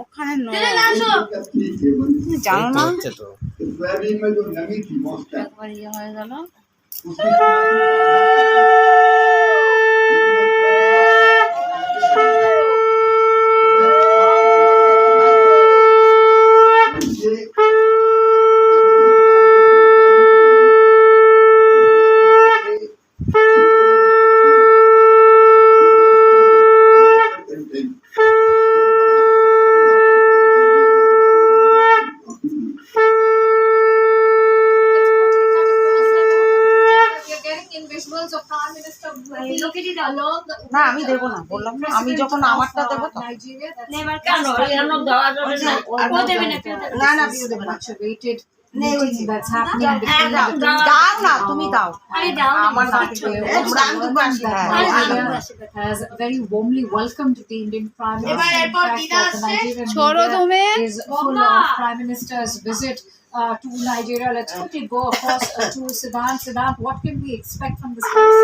ওখানে জানো না একবার ইয়ে হয়ে গেল। না আমি দেবো না, বললাম না আমি যখন আমারটা দেবো না না বিয়ে দেবে না। That's happening between দাও না তুমি দাও আমার has very warmly welcomed the Indian Prime Minister. In fact, the Nigerian media is full of Prime Minister's visit to Nigeria. Let's quickly go across to Siddhant. Siddhant, what can we expect from this place?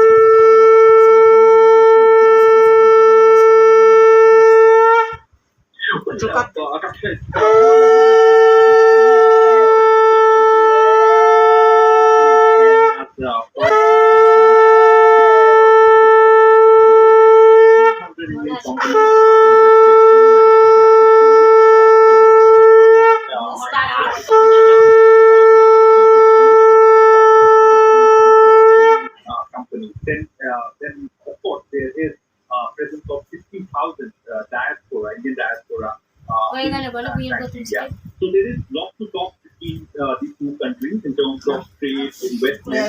Then of course there is presence of 60,000 diaspora, Indian diaspora. So there is lots to talk between these two countries in terms of trade, investment.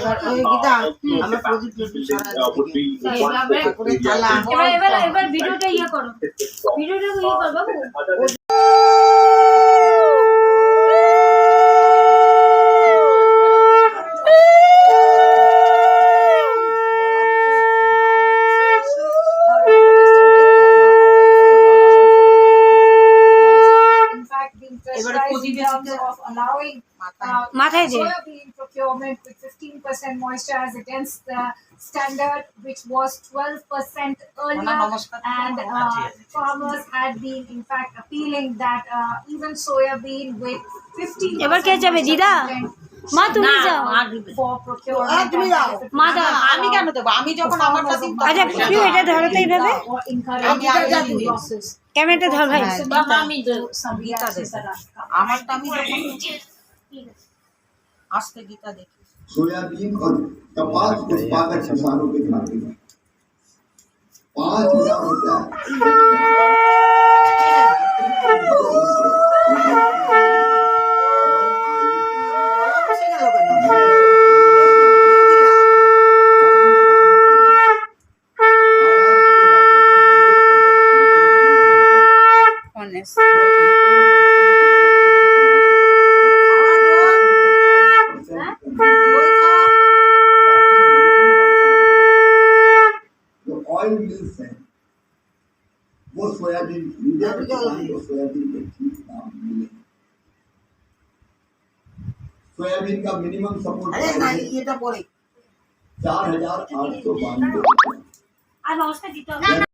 Would be of allowing soybean procurement with 15% moisture as against the standard which was 12% earlier, and farmers had been in fact appealing that even soybean with 15% মা তুমি যাও for procurement মা দাও আমি কেন দেব আমি যখন আমারটা দিই আচ্ছা ভিডিও এটা ধরো তো এইভাবে ক্যামেরাটা ধর ভাই আমি গীতা দেব আমারটা আমি আস্তে গীতা দেখি सोयाबीन और कपास उत्पादक किसानों के खाते में 5,000 रुपया ऑयल मिल्स हैं वो सोयाबीन इंडिया के किसान को सोयाबीन के ठीक दाम मिले। सोयाबीन का मिनिमम सपोर्ट 4,892